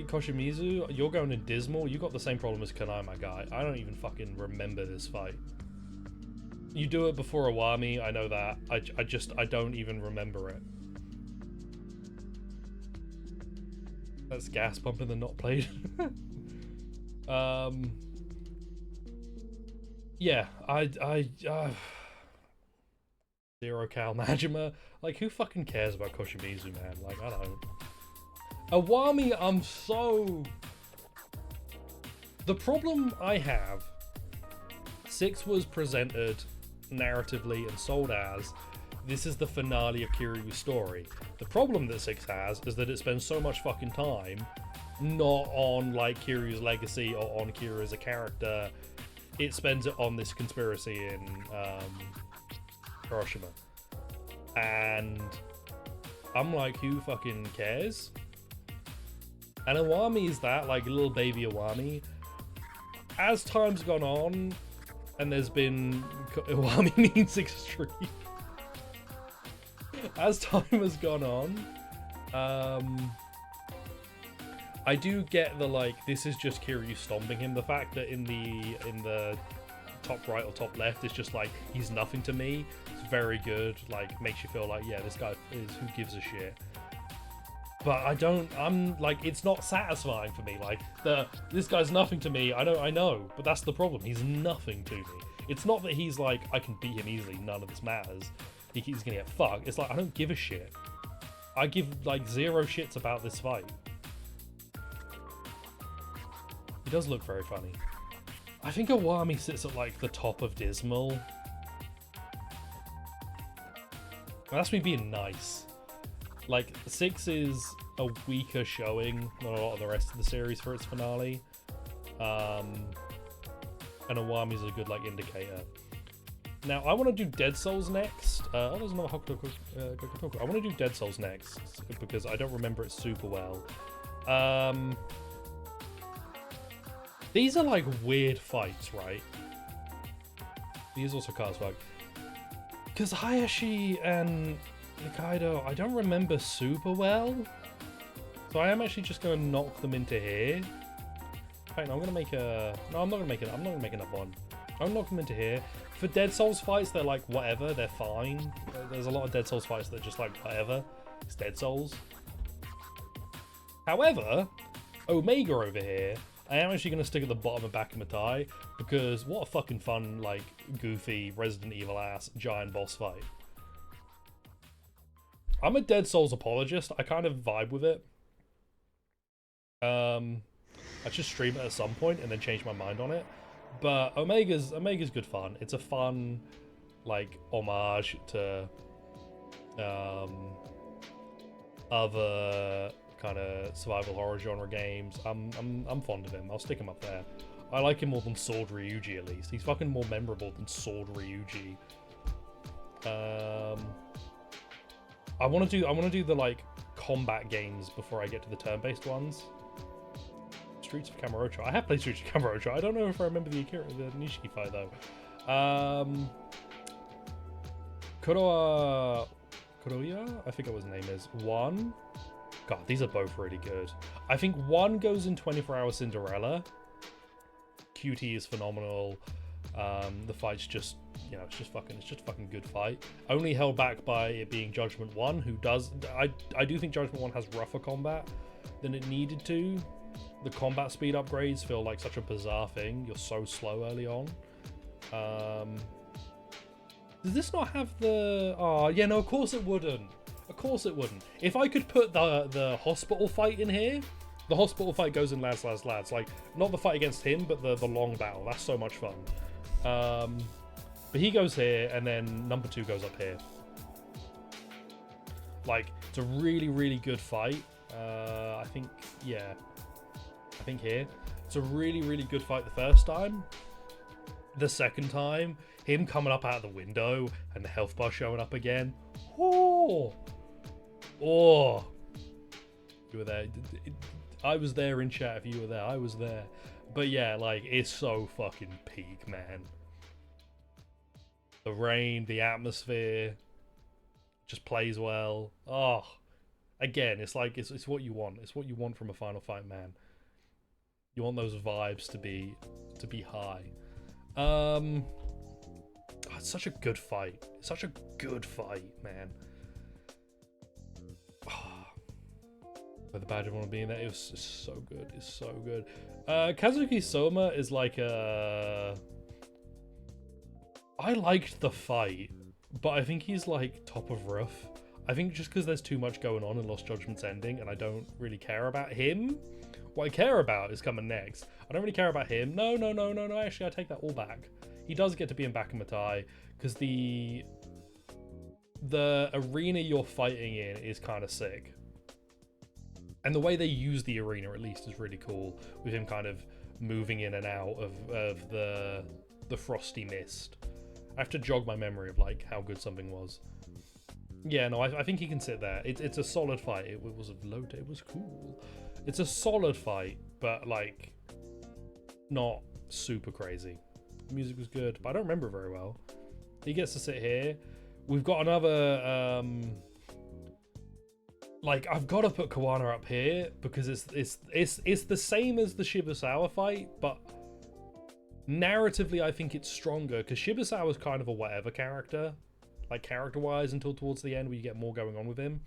Koshimizu, you're going in Dismal. You got the same problem as Kanai, my guy. I don't even fucking remember this fight. You do it before Awami, I know that. I don't even remember it. That's gas pumping the not played. Yeah, Zero Cal Majima. Like, who fucking cares about Koshimizu, man? Like, I don't. Awami, I'm so... The problem I have... 6 was presented narratively and sold as, this is the finale of Kiryu's story. The problem that 6 has is that it spends so much fucking time not on, like, Kiryu's legacy or on Kiryu as a character. It spends it on this conspiracy in Hiroshima. And I'm like, who fucking cares? And Awami is that, like, little baby Awami. As time's gone on, and there's been... Awami means extreme. As time has gone on, I do get the, like, this is just Kiryu stomping him. The fact that in the top right or top left, it's just like, he's nothing to me. It's very good. Like, makes you feel like, yeah, this guy is who gives a shit. But I'm like, it's not satisfying for me. Like, this guy's nothing to me. I know, but that's the problem. He's nothing to me. It's not that he's like, I can beat him easily, none of this matters. He's gonna get fucked. It's like, I don't give a shit. I give, like, zero shits about this fight. He does look very funny. I think Awami sits at, like, the top of Dismal. Well, that's me being nice. Like, 6 is a weaker showing than a lot of the rest of the series for its finale. And Awami's a good, like, indicator. Now, I want to do Dead Souls next. Oh, there's another Hokuto. I want to do Dead Souls next, because I don't remember it super well. These are, like, weird fights, right? These also cast fuck. Because Hayashi and Nikaido, I don't remember super well. So I am actually just going to knock them into here. Right, I'm going to make a... No, I'm not going to make it. I'm not going to make another one. I'm knock them into here. For Dead Souls fights, they're like, whatever. They're fine. There's a lot of Dead Souls fights that are just like, whatever. It's Dead Souls. However, Omega over here, I am actually going to stick at the bottom and back of my tie, because what a fucking fun, like, goofy, Resident Evil ass giant boss fight. I'm a Dead Souls apologist. I kind of vibe with it. I should stream it at some point and then change my mind on it. But Omega's good fun. It's a fun, like, homage to other kind of survival horror genre games. I'm fond of him. I'll stick him up there. I like him more than Sword Ryuji, at least. He's fucking more memorable than Sword Ryuji. I want to do the, like, combat games before I get to the turn-based ones. Streets of Kamurocho. I have played Streets of Kamurocho. I don't know if I remember the Nishiki fight though. Kuroya, I think what his name is. 1. God, these are both really good. I think 1 goes in 24 Hour Cinderella. QT is phenomenal. The fight's just, you know, it's just a fucking good fight. Only held back by it being Judgment 1, who does... I do think Judgment 1 has rougher combat than it needed to. The combat speed upgrades feel like such a bizarre thing. You're so slow early on. Does this not have the... Oh, yeah, no, of course it wouldn't. Of course it wouldn't. If I could put the hospital fight in here, the hospital fight goes in Lads. Like, not the fight against him, but the long battle. That's so much fun. But he goes here, and then number 2 goes up here. Like, it's a really, really good fight. I think, yeah. I think here. It's a really, really good fight the first time. The second time, him coming up out of the window and the health bar showing up again. Oh! Oh! You were there. I was there in chat if you were there. I was there. But yeah, like, it's so fucking peak, man. The rain, the atmosphere, just plays well. Oh! Again, it's like, it's what you want. It's what you want from a Final Fight, man. You want those vibes to be high. Oh, it's such a good fight. It's such a good fight, man. Oh, but the badge of honor being there, it's so good. It's so good. Kazuki Soma is like a... I liked the fight, but I think he's like top of rough. I think just because there's too much going on in Lost Judgment's ending, and I don't really care about him. What I care about is coming next. I don't really care about him. No. Actually, I take that all back. He does get to be in Bakamatai because the arena you're fighting in is kind of sick. And the way they use the arena, at least, is really cool. With him kind of moving in and out of the frosty mist. I have to jog my memory of like how good something was. Yeah, no, I think he can sit there. It's a solid fight. It was low. It was cool. It's a solid fight, but like not super crazy. The music was good, but I don't remember it very well. He gets to sit here. We've got another. Like I've got to put Kawana up here because it's the same as the Shibusawa fight, but narratively I think it's stronger because Shibusawa is kind of a whatever character, like character-wise, until towards the end where you get more going on with him.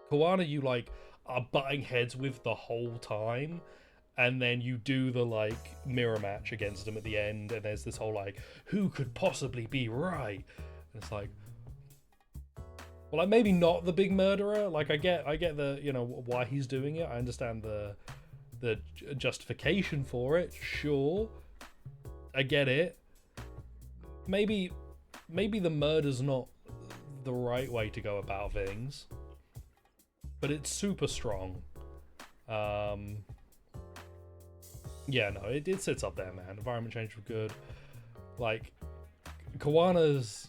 Kawana, you like are butting heads with the whole time, and then you do the like mirror match against him at the end, and there's this whole like who could possibly be right, and it's like, well, like maybe not the big murderer. Like I get the, you know, why he's doing it. I understand the justification for it. Sure, I get it. Maybe the murder's not the right way to go about things, but it's super strong. Yeah, no, it sits up there, man. Environment change was good. Like Kawana's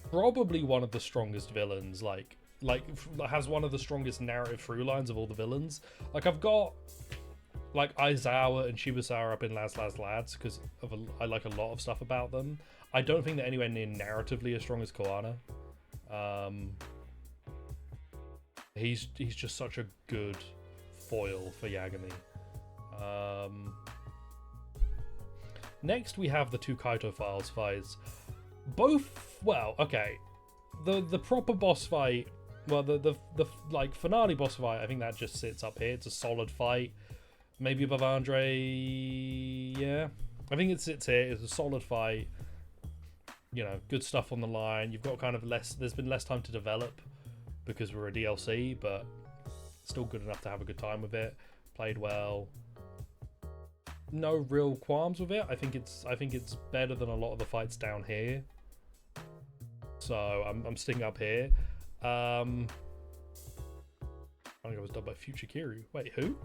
probably one of the strongest villains, like has one of the strongest narrative through lines of all the villains. Like I've got like Aizawa and Shibusawa up in Lads because I like a lot of stuff about them. I don't think they're anywhere near narratively as strong as Kawana. He's just such a good foil for Yagami. Next we have the two Kaito Files fights. Both, well, okay. The proper boss fight, well, the like finale boss fight, I think that just sits up here. It's a solid fight. Maybe above Andre, yeah. I think it sits here. It's a solid fight. You know, good stuff on the line. You've got kind of there's been less time to develop because we're a DLC, but still good enough to have a good time with it. Played well. No real qualms with it. I think it's better than a lot of the fights down here. So I'm sticking up here. I think I was done by Future Kiryu. Wait, who?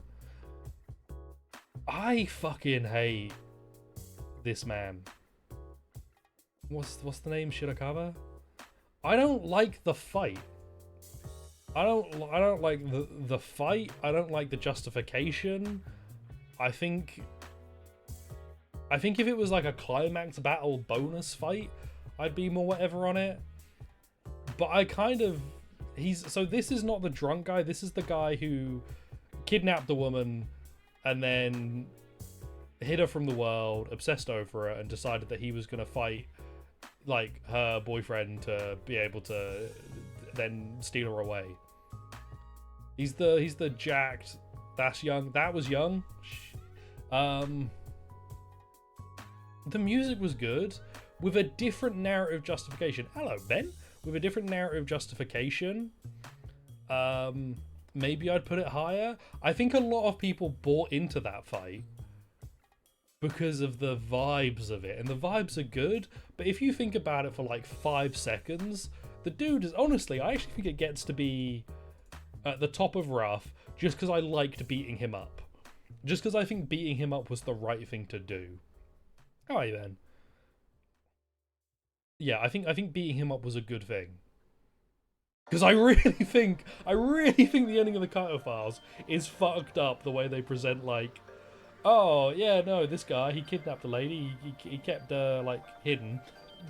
I fucking hate this man. What's the name? Shirakawa? I don't like the fight. I don't like the fight. I don't like the justification. I think if it was like a climax battle bonus fight, I'd be more whatever on it. But I kind of... So this is not the drunk guy. This is the guy who kidnapped the woman and then hid her from the world, obsessed over her, and decided that he was going to fight like her boyfriend to be able to then steal her away. He's the jacked... That's young. That was young. The music was good with a different narrative justification. Hello, Ben. With a different narrative justification. Maybe I'd put it higher. I think a lot of people bought into that fight because of the vibes of it. And the vibes are good. But if you think about it for like 5 seconds, the dude is... Honestly, I actually think it gets to be at the top of rough just because I liked beating him up. Just because I think beating him up was the right thing to do. Alright then. Yeah, I think beating him up was a good thing. Because I really think the ending of the Kaito Files is fucked up the way they present, like, oh, yeah, no, this guy, he kidnapped a lady, he kept her, like, hidden.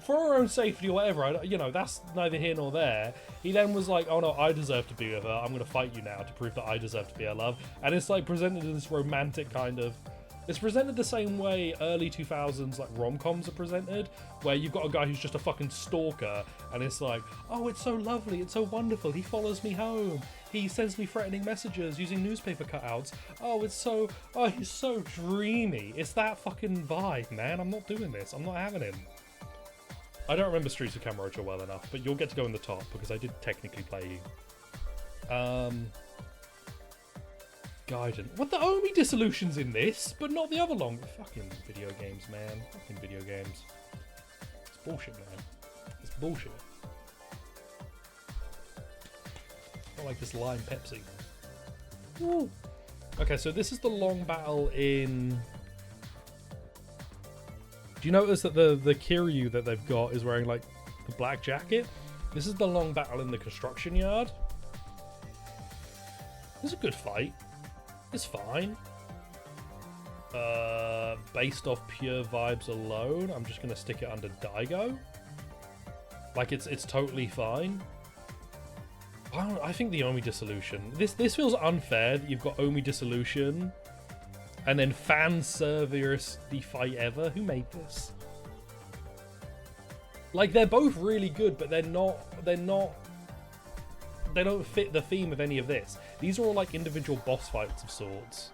For her own safety or whatever, you know, that's neither here nor there. He then was like, oh no, I deserve to be with her, I'm gonna fight you now to prove that I deserve to be her love. And it's, like, presented in this romantic kind of... It's presented the same way early 2000s like rom-coms are presented, where you've got a guy who's just a fucking stalker, and it's like, oh, it's so lovely, it's so wonderful, he follows me home, he sends me threatening messages using newspaper cutouts, oh, he's so dreamy. It's that fucking vibe, man. I'm not doing this. I'm not having him. I don't remember Streets of Kamurocho well enough, but you'll get to go in the top because I did technically play you. Gaiden. What, the Omi Dissolution's in this, but not the other long... Fucking video games, man. Fucking video games. It's bullshit, man. It's bullshit. Not like this lime Pepsi. Woo. Okay, so this is the long battle in... Do you notice that the Kiryu that they've got is wearing, like, the black jacket? This is the long battle in the construction yard. This is a good fight. It's fine. Based off pure vibes alone, I'm just gonna stick it under Daigo. Like, it's totally fine. I think the Omi Dissolution. This feels unfair that you've got Omi Dissolution and then fan service the fight ever. Who made this? Like, they're both really good, but they don't fit the theme of any of this. These are all like individual boss fights of sorts.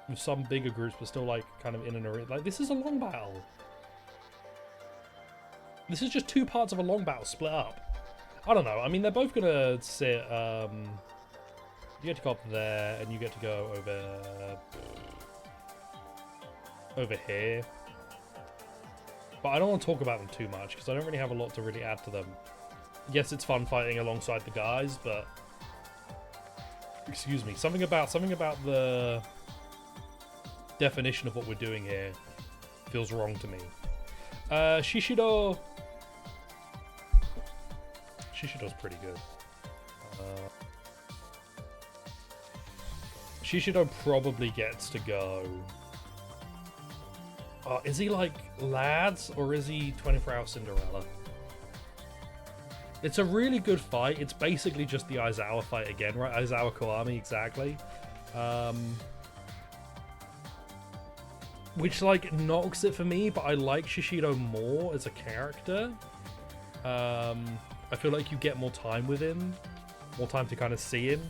With some bigger groups, but still like kind of in an arena. Like, this is a long battle. This is just two parts of a long battle split up. I don't know. I mean, they're both gonna sit. You get to go up there, and you get to go over here. But I don't want to talk about them too much because I don't really have a lot to really add to them. Yes, it's fun fighting alongside the guys, but excuse me, something about the definition of what we're doing here feels wrong to me. Shishido's pretty good. Shishido probably gets to go. Is he like Lads or is he 24-Hour Cinderella? It's a really good fight. It's basically just the Aizawa fight again, right? Aizawa Koami, exactly. Which, like, knocks it for me, but I like Shishido more as a character. I feel like you get more time with him. More time to kind of see him.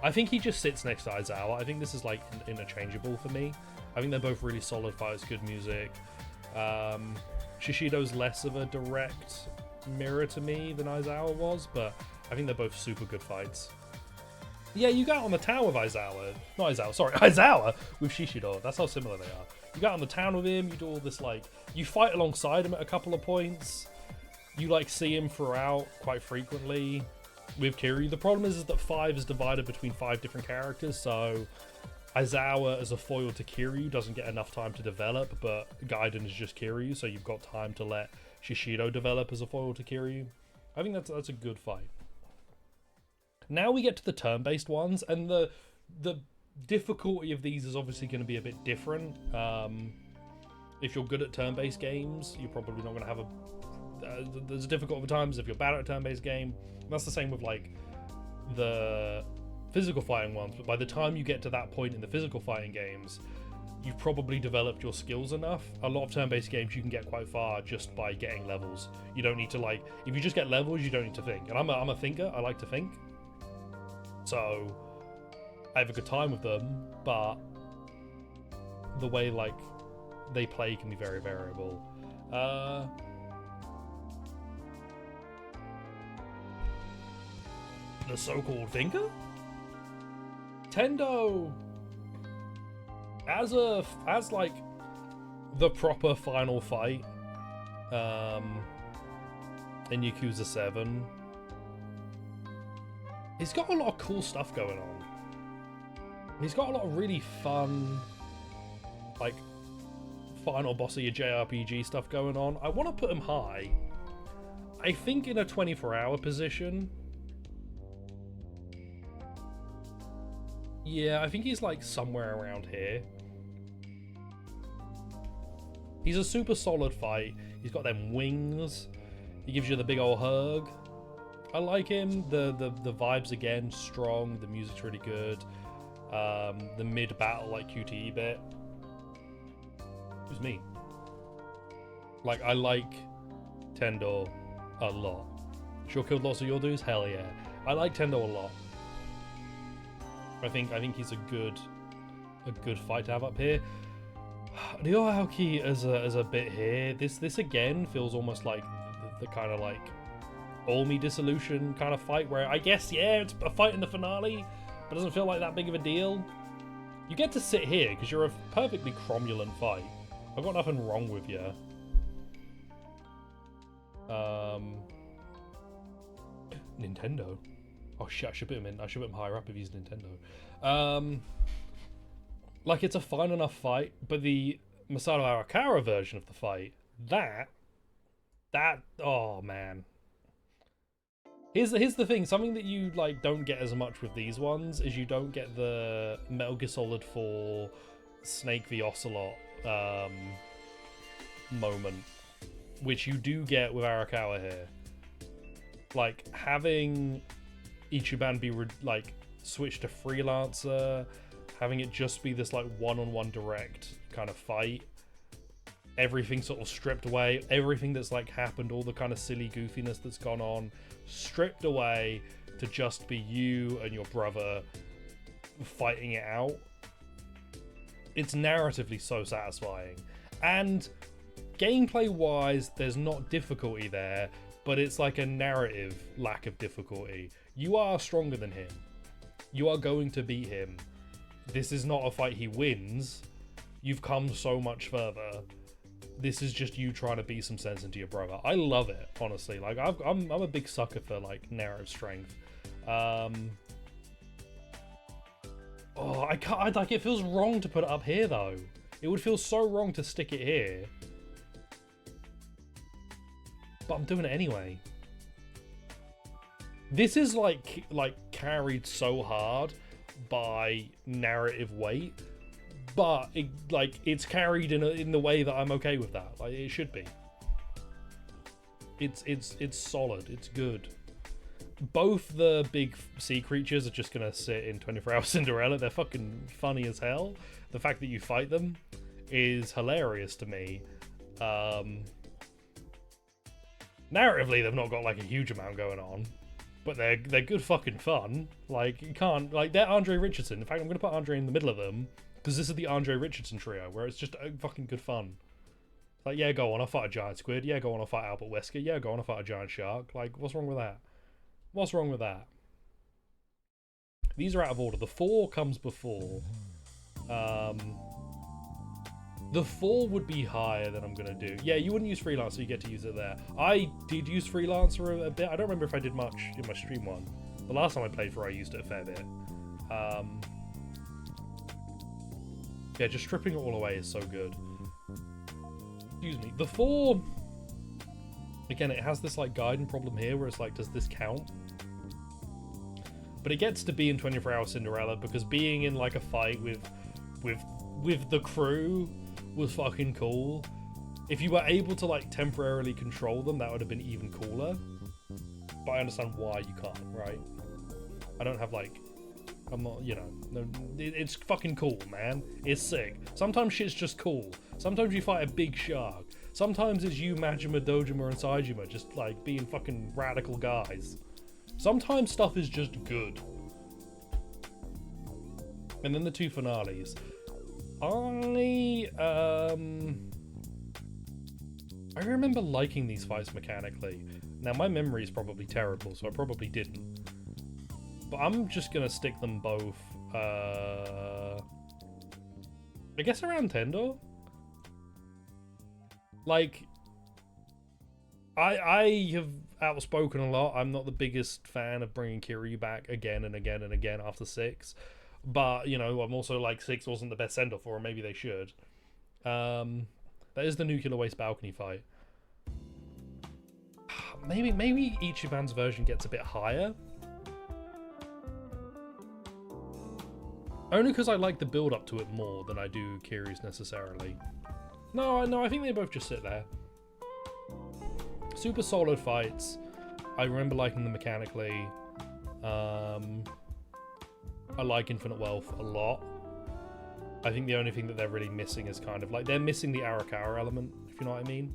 I think he just sits next to Aizawa. I think this is, like, interchangeable for me. I think they're both really solid fights, good music. Shishido's less of a direct mirror to me than Aizawa was, but I think they're both super good fights. Yeah, you got on the town with Aizawa. Not Aizawa, sorry, Aizawa with Shishido. That's how similar they are. You got on the town with him, you do all this, like... You fight alongside him at a couple of points. You, like, see him throughout quite frequently with Kiryu. The problem is that 5 is divided between 5 different characters, so... Aizawa as a foil to Kiryu doesn't get enough time to develop, but Gaiden is just Kiryu, so you've got time to let Shishido develop as a foil to Kiryu. I think that's a good fight. Now we get to the turn-based ones, and the difficulty of these is obviously going to be a bit different. If you're good at turn-based games, you're probably not going to have there's difficult of times if you're bad at a turn-based game. That's the same with like the physical fighting ones, but by the time you get to that point in the physical fighting games, you've probably developed your skills enough. A lot of turn-based games you can get quite far just by getting levels. You don't need to, like, if you just get levels, you don't need to think. And I'm a thinker, I like to think. So I have a good time with them, but the way, like, they play can be very variable. The so-called thinker? Tendo, as like the proper final fight in Yakuza 7, he's got a lot of cool stuff going on. He's got a lot of really fun, like, final boss of your JRPG stuff going on. I want to put him high. I think in a 24-hour position. Yeah, I think he's like somewhere around here. He's a super solid fight. He's got them wings. He gives you the big old hug. I like him. The vibes again, strong. The music's really good. The mid-battle like QTE bit. Who's me? Like, I like Tendo a lot. Sure killed lots of your dudes? Hell yeah. I like Tendo a lot. I think he's a good fight to have up here. The Aoki as a bit here. This again feels almost like the kind of like Olmi dissolution kind of fight where I guess yeah it's a fight in the finale, but doesn't feel like that big of a deal. You get to sit here because you're a perfectly cromulent fight. I've got nothing wrong with you. Nintendo. Oh shit! I should put him in. I should put him higher up if he's Nintendo. Like it's a fine enough fight, but the Masato Arakawa version of the fight, that, oh man. Here's the thing. Something that you like don't get as much with these ones is you don't get the Metal Gear Solid 4 Snake v Ocelot moment, which you do get with Arakawa here. Like having Ichiban be like switched to freelancer, having it just be this like one-on-one direct kind of fight, everything sort of stripped away, everything that's like happened, all the kind of silly goofiness that's gone on, stripped away to just be you and your brother fighting it out. It's narratively so satisfying, and gameplay wise there's not difficulty there, but it's like a narrative lack of difficulty. You are stronger than him, you are going to beat him. This is not a fight he wins. You've come so much further. This is just you trying to beat some sense into your brother. I love it, honestly. Like I'm a big sucker for like narrative strength. Oh, I can't. Like it feels wrong to put it up here though. It would feel so wrong to stick it here, but I'm doing it anyway. This is like carried so hard by narrative weight, but it's carried in the way that I'm okay with that. Like it should be. It's solid. It's good. Both the big sea creatures are just gonna sit in 24 Hour Cinderella. They're fucking funny as hell. The fact that you fight them is hilarious to me. Narratively, they've not got like a huge amount going on, but they're good fucking fun. Like you can't like they're Andre Richardson. In fact, I'm gonna put Andre in the middle of them because this is the Andre Richardson trio where it's just fucking good fun. Like yeah, go on, I'll fight a giant squid. Yeah, go on, I'll fight Albert Wesker. Yeah, go on, I'll fight a giant shark. Like what's wrong with that? What's wrong with that? These are out of order. The 4 comes before. The 4 would be higher than I'm going to do. Yeah, you wouldn't use Freelancer, you get to use it there. I did use Freelancer a bit. I don't remember if I did much in my stream one. The last time I played for I used it a fair bit. Yeah, just stripping it all away is so good. Excuse me. The 4... Again, it has this like guiding problem here where it's like, does this count? But it gets to be in 24 Hour Cinderella because being in like a fight with the crew was fucking cool. If you were able to like temporarily control them, that would have been even cooler. But I understand why you can't, right? I don't have like, I'm not, you know, no, it's fucking cool, man. It's sick. Sometimes shit's just cool. Sometimes you fight a big shark. Sometimes it's you, Majima, Dojima, and Saejima just like being fucking radical guys. Sometimes stuff is just good. And then the 2 finales. I remember liking these fights mechanically. Now my memory is probably terrible, so I probably didn't. But I'm just gonna stick them both. I guess around Tendo. Like, I have outspoken a lot. I'm not the biggest fan of bringing Kiryu back again and again and again after 6. But, you know, I'm also like 6 wasn't the best send-off for, or maybe they should. That is the Nuclear Waste balcony fight. Maybe Ichiban's version gets a bit higher. Only because I like the build-up to it more than I do Kiryu's necessarily. No, I think they both just sit there. Super solid fights. I remember liking them mechanically. I like Infinite Wealth a lot. I think the only thing that they're really missing is kind of like, they're missing the Arakawa element, if you know what I mean.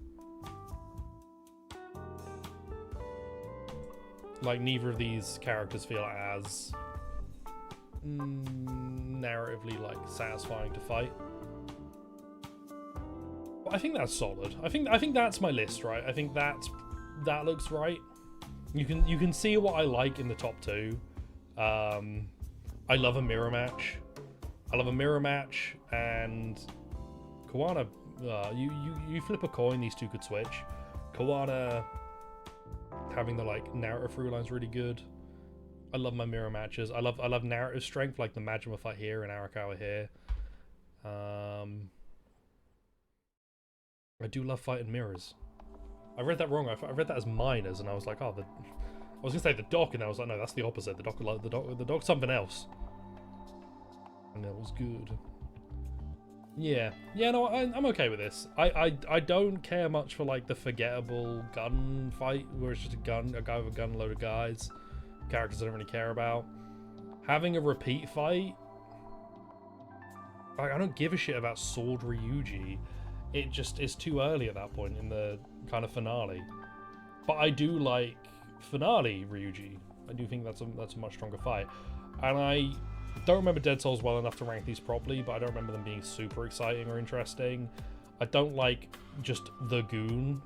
Like, neither of these characters feel as narratively, like, satisfying to fight. I think that's solid. I think that's my list, right? I think that looks right. You can see what I like in the top two. I love a mirror match. I love a mirror match, and Koana. You flip a coin, these two could switch. Koana having the like narrative through line's really good. I love my mirror matches. I love narrative strength, like the Majima fight here and Arakawa here. I do love fighting mirrors. I read that wrong. I read that as minors, and I was like, oh, I was gonna say the dock, and I was like, no, that's the opposite. The dock's something else. And that was good. Yeah, no, I'm okay with this. I don't care much for like the forgettable gun fight where it's just a guy with a gun, load of guys, characters I don't really care about. Having a repeat fight, like, I don't give a shit about Sword Ryuji. It just is too early at that point in the kind of finale. But I do like finale Ryuji. I do think that's a much stronger fight. And I don't remember Dead Souls well enough to rank these properly, but I don't remember them being super exciting or interesting. I don't like just the Goon.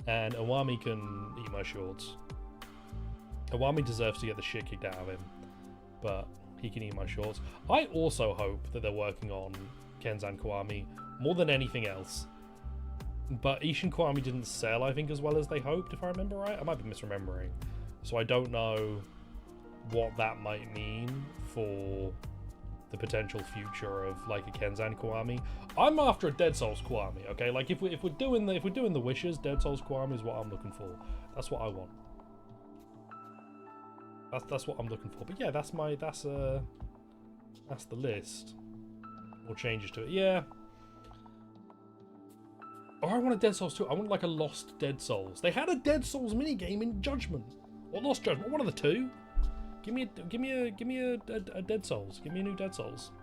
And Iwami can eat my shorts. Iwami deserves to get the shit kicked out of him, but he can eat my shorts. I also hope that they're working on Kenzan Kiwami more than anything else. But Ishin Kiwami didn't sell, I think, as well as they hoped, if I remember right. I might be misremembering. So I don't know what that might mean for the potential future of like a Kenzan Kiwami. I'm after a Dead Souls Kiwami, okay? Like if we're doing the wishes, Dead Souls Kiwami is what I'm looking for. That's what I want. That's what I'm looking for. But yeah, that's the list. More changes to it. Yeah. Or I want a Dead Souls 2. I want like a Lost Dead Souls. They had a Dead Souls minigame in Judgment. Or Lost Judgment. One of the two. Give me a Dead Souls. Give me a new Dead Souls.